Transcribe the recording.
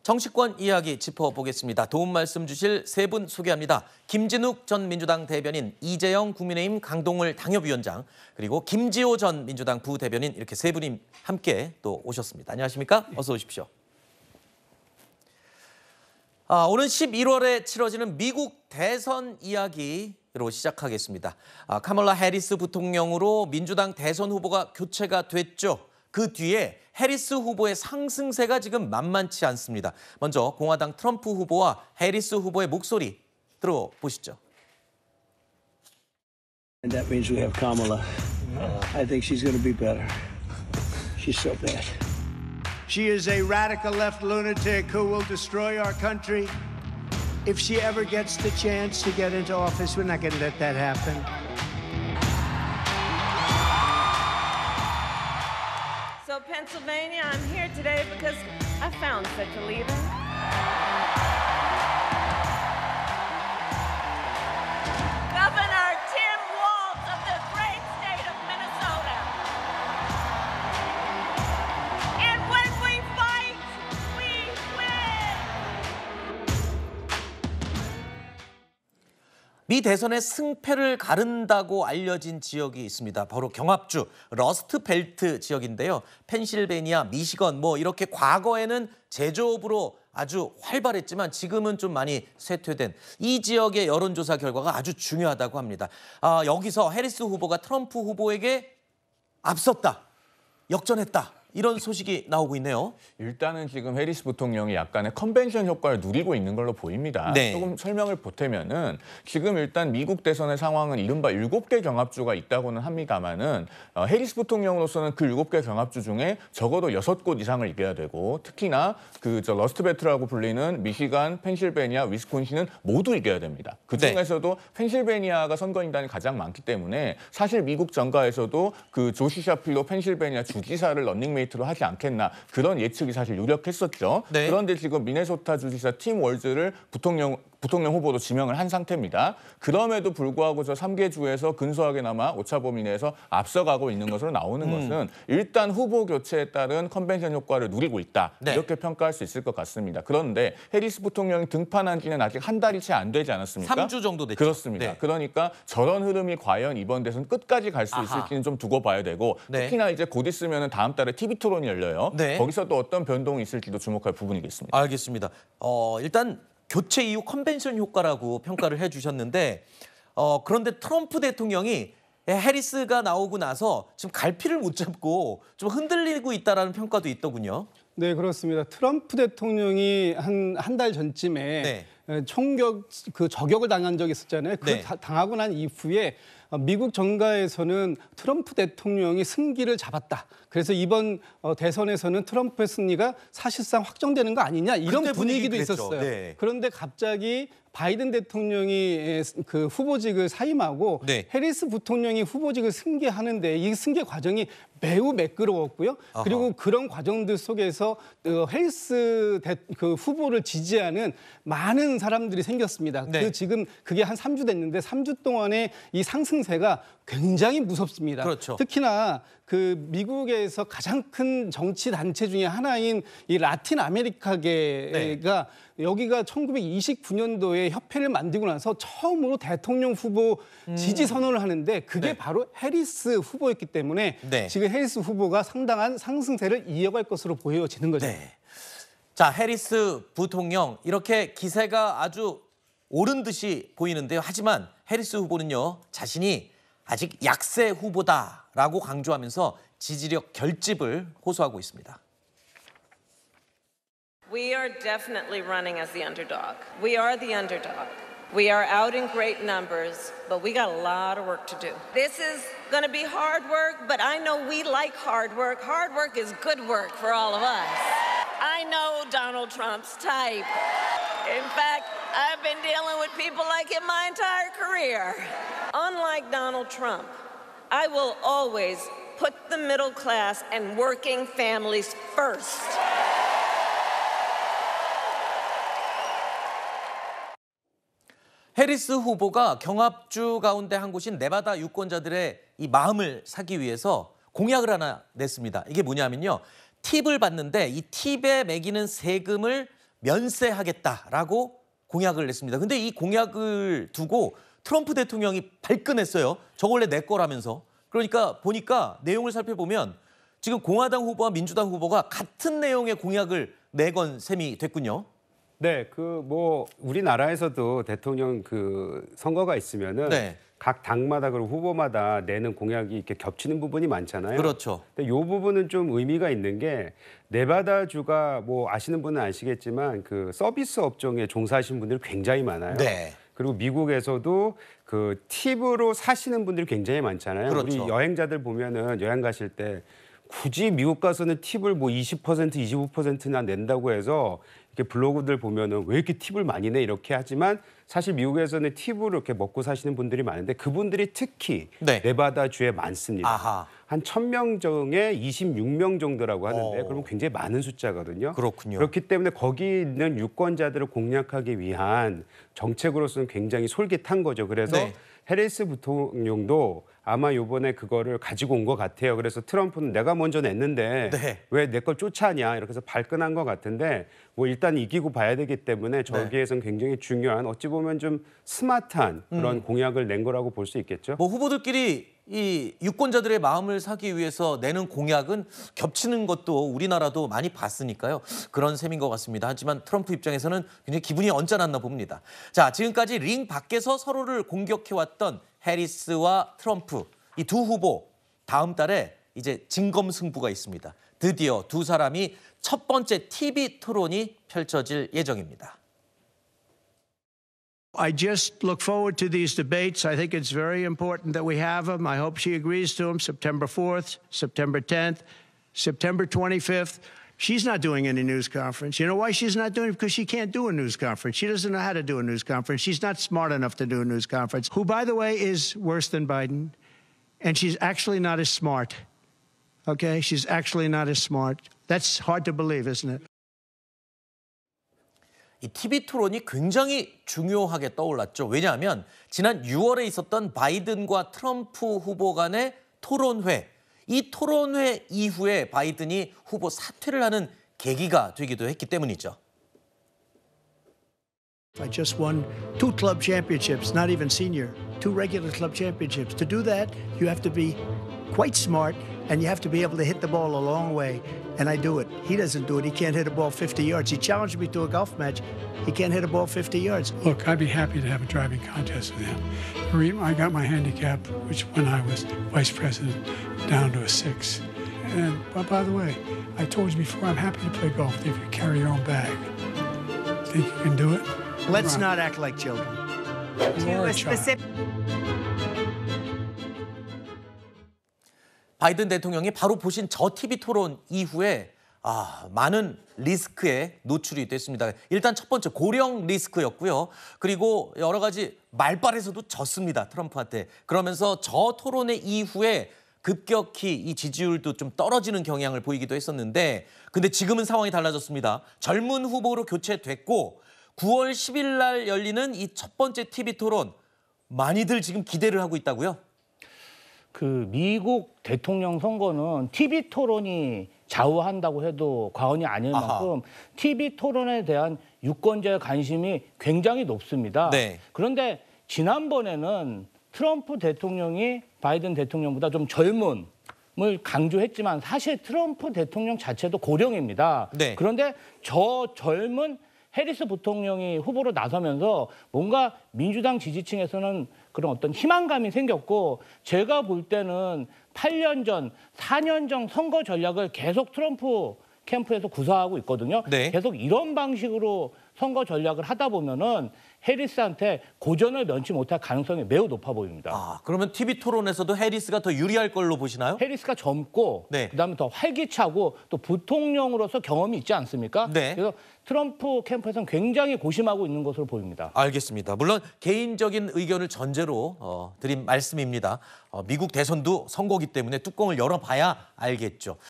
정치권 이야기 짚어보겠습니다. 도움 말씀 주실 세 분 소개합니다. 김진욱 전 민주당 대변인, 이재영 국민의힘 강동을 당협위원장, 그리고 김지호 전 민주당 부대변인, 이렇게 세 분이 함께 또 오셨습니다. 안녕하십니까? 어서 오십시오. 오는 11월에 치러지는 미국 대선 이야기로 시작하겠습니다. 카멀라 해리스 부통령으로 민주당 대선 후보가 교체가 됐죠. 그 뒤에 해리스 후보의 상승세가 지금 만만치 않습니다. 먼저 공화당 트럼프 후보와 해리스 후보의 목소리 들어보시죠. And that means we have Kamala. I think she's going to be better. She's so bad. She is a radical left lunatic who will destroy our country. If she ever gets the chance to get into office, we're not going to let that happen. So Pennsylvania, I'm here today because I found such a leader. Governor Tim Walz of the great state of Minnesota. And when we fight, we win. 미 대선의 승패를 가른다고 알려진 지역이 있습니다. 바로 경합주 러스트벨트 지역인데요. 펜실베니아, 미시건 이렇게 과거에는 제조업으로 아주 활발했지만 지금은 좀 많이 쇠퇴된 이 지역의 여론조사 결과가 아주 중요하다고 합니다. 여기서 해리스 후보가 트럼프 후보에게 앞섰다, 역전했다, 이런 소식이 나오고 있네요. 일단은 지금 해리스 부통령이 약간의 컨벤션 효과를 누리고 있는 걸로 보입니다. 네. 조금 설명을 보태면은 지금 일단 미국 대선의 상황은 이른바 7개 경합주가 있다고는 합니다만은 해리스 부통령으로서는 그 7개 경합주 중에 적어도 6곳 이상을 이겨야 되고, 특히나 러스트벨트라고 불리는 미시간, 펜실베니아, 위스콘신은 모두 이겨야 됩니다. 그 중에서도 펜실베니아가 선거인단이 가장 많기 때문에 사실 미국 정가에서도 그 조시 샤필로 펜실베니아 주지사를 런닝메이트로 하지 않겠나, 그런 예측이 사실 유력했었죠. 네. 그런데 지금 미네소타 주지사 팀 월즈를 부통령 후보로 지명을 한 상태입니다. 그럼에도 불구하고 저 3개 주에서 근소하게나마 오차범위 내에서 앞서가고 있는 것으로 나오는 것은 일단 후보 교체에 따른 컨벤션 효과를 누리고 있다. 네. 이렇게 평가할 수 있을 것 같습니다. 그런데 해리스 부통령이 등판한 지는 아직 한 달이 채 안 되지 않았습니까? 3주 정도 됐죠. 그렇습니다. 네. 그러니까 저런 흐름이 과연 이번 대선 끝까지 갈 수 있을지는 좀 두고 봐야 되고, 네. 특히나 이제 곧 있으면 다음 달에 TV 토론이 열려요. 네. 거기서 또 어떤 변동이 있을지도 주목할 부분이겠습니다. 알겠습니다. 일단 교체 이후 컨벤션 효과라고 평가를 해주셨는데, 그런데 트럼프 대통령이 해리스가 나오고 나서 지금 갈피를 못 잡고 좀 흔들리고 있다라는 평가도 있더군요. 네, 그렇습니다. 트럼프 대통령이 한 달 전쯤에 저격을 당한 적이 있었잖아요. 그 당하고 난 이후에 미국 정가에서는 트럼프 대통령이 승기를 잡았다. 그래서 이번 대선에서는 트럼프의 승리가 사실상 확정되는 거 아니냐, 이런 분위기도 있었어요. 네. 그런데 갑자기 바이든 대통령이 그 후보직을 사임하고 해리스 부통령이 후보직을 승계하는데 이 승계 과정이 매우 매끄러웠고요. 그리고 그런 과정들 속에서 해리스 그 후보를 지지하는 많은 사람들이 생겼습니다. 지금 그게 한 3주 됐는데 3주 동안에 이 상승세가 굉장히 무섭습니다. 그렇죠. 특히나 그 미국에서 가장 큰 정치 단체 중에 하나인 이 라틴 아메리카계가 여기가 1929년도에 협회를 만들고 나서 처음으로 대통령 후보 지지 선언을 하는데 그게 바로 해리스 후보였기 때문에 지금 해리스 후보가 상당한 상승세를 이어갈 것으로 보여지는 거죠. 자, 해리스 부통령, 이렇게 기세가 아주 오른 듯이 보이는데요. 하지만 해리스 후보는요, 자신이 아직 약세 후보다라고 강조하면서 지지력 결집을 호소하고 있습니다. We are definitely running as the underdog. We are the underdog. We are out in great numbers, but we got a lot of work to do. This is going to be hard work, but I know we like hard work. Hard work is good work for all of us. I know Donald Trump's type. In fact, I've been dealing with people like him my entire career. Unlike Donald Trump, I will always put the middle class and working families first. 해리스 후보가 경합주 가운데 한 곳인 네바다 유권자들의 이 마음을 사기 위해서 공약을 하나 냈습니다. 이게 뭐냐면요. 팁을 받는데 이 팁에 매기는 세금을 면세하겠다라고 공약을 냈습니다. 근데 이 공약을 두고 트럼프 대통령이 발끈했어요. 저 원래 내 거라면서. 그러니까 보니까 내용을 살펴보면 지금 공화당 후보와 민주당 후보가 같은 내용의 공약을 내건 셈이 됐군요. 네, 우리나라에서도 대통령 선거가 있으면은 네. 각 당마다 그리고 후보마다 내는 공약이 이렇게 겹치는 부분이 많잖아요. 그렇죠. 근데 이 부분은 좀 의미가 있는 게 네바다주가 아시는 분은 아시겠지만 서비스 업종에 종사하시는 분들이 굉장히 많아요. 네. 그리고 미국에서도 팁으로 사시는 분들이 굉장히 많잖아요. 그렇죠. 우리 여행자들 보면은 여행 가실 때 굳이 미국 가서는 팁을 20%, 25%나 낸다고 해서 이렇게 블로그들 보면은 왜 이렇게 팁을 많이 내 이렇게 하지만 사실 미국에서는 팁으로 이렇게 먹고 사시는 분들이 많은데 그분들이 특히 네. 네바다주에 많습니다. 아하. 한 1,000명 중에 26명 정도라고 하는데 그러면 굉장히 많은 숫자거든요. 그렇군요. 그렇기 때문에 거기 있는 유권자들을 공략하기 위한 정책으로서는 굉장히 솔깃한 거죠. 그래서 네. 해리스 부통령도 아마 이번에 그거를 가지고 온 것 같아요. 그래서 트럼프는 내가 먼저 냈는데 네. 왜 내 걸 쫓아하냐 이렇게 해서 발끈한 것 같은데 일단 이기고 봐야 되기 때문에 저기에선 굉장히 중요한 어찌 보면 좀 스마트한 그런 공약을 낸 거라고 볼 수 있겠죠. 후보들끼리 이 유권자들의 마음을 사기 위해서 내는 공약은 겹치는 것도 우리나라도 많이 봤으니까요. 그런 셈인 것 같습니다. 하지만 트럼프 입장에서는 굉장히 기분이 언짢았나 봅니다. 자, 지금까지 링 밖에서 서로를 공격해왔던 해리스와 트럼프 이 두 후보 다음 달에 이제 진검승부가 있습니다. 드디어 두 사람이 첫 번째 TV 토론이 펼쳐질 예정입니다. I just look forward to these debates. I think it's very important that we have them. I hope she agrees to them September 4th, September 10th, September 25th. She's not doing any news conference. You know why she's not doing it? Because she can't do a news conference. She doesn't know how to do a news conference. She's not smart enough to do a news conference, who, by the way, is worse than Biden. And she's actually not as smart. Okay? She's actually not as smart. That's hard to believe, isn't it? 이 TV 토론이 굉장히 중요하게 떠올랐죠. 왜냐하면 지난 6월에 있었던 바이든과 트럼프 후보 간의 토론회. 이 토론회 이후에 바이든이 후보 사퇴를 하는 계기가 되기도 했기 때문이죠. I just won 2 club championships, not even senior, 2 regular club championships. To do that, you have to be quite smart and you have to be able to hit the ball a long way. And I do it. He doesn't do it. He can't hit a ball 50 yards. He challenged me to a golf match. He can't hit a ball 50 yards. Look, I'd be happy to have a driving contest with him. I got my handicap, which when I was vice president, down to a 6. And by the way, I told you before, I'm happy to play golf if you carry your own bag. Think you can do it? Let's not act like children. You're a child. 바이든 대통령이 바로 보신 저 TV 토론 이후에 많은 리스크에 노출이 됐습니다. 일단 첫 번째 고령 리스크였고요. 그리고 여러 가지 말빨에서도 졌습니다. 트럼프한테. 그러면서 저 토론회 이후에 급격히 이 지지율도 좀 떨어지는 경향을 보이기도 했었는데 근데 지금은 상황이 달라졌습니다. 젊은 후보로 교체됐고 9월 10일 날 열리는 이 첫 번째 TV 토론 많이들 지금 기대를 하고 있다고요? 미국 대통령 선거는 TV 토론이 좌우한다고 해도 과언이 아닐 만큼 TV 토론에 대한 유권자의 관심이 굉장히 높습니다. 네. 그런데 지난번에는 트럼프 대통령이 바이든 대통령보다 좀 젊음을 강조했지만 사실 트럼프 대통령 자체도 고령입니다. 네. 그런데 저 젊은 해리스 부통령이 후보로 나서면서 뭔가 민주당 지지층에서는 그런 어떤 희망감이 생겼고 제가 볼 때는 8년 전, 4년 전 선거 전략을 계속 트럼프 캠프에서 구사하고 있거든요. 네. 계속 이런 방식으로 선거 전략을 하다 보면은 해리스한테 고전을 면치 못할 가능성이 매우 높아 보입니다. 그러면 TV 토론에서도 해리스가 더 유리할 걸로 보시나요? 해리스가 젊고 네. 그다음에 더 활기차고 또 부통령으로서 경험이 있지 않습니까? 네. 그래서 트럼프 캠프에서는 굉장히 고심하고 있는 것으로 보입니다. 알겠습니다. 물론 개인적인 의견을 전제로 드린 말씀입니다. 미국 대선도 선거기 때문에 뚜껑을 열어봐야 알겠죠.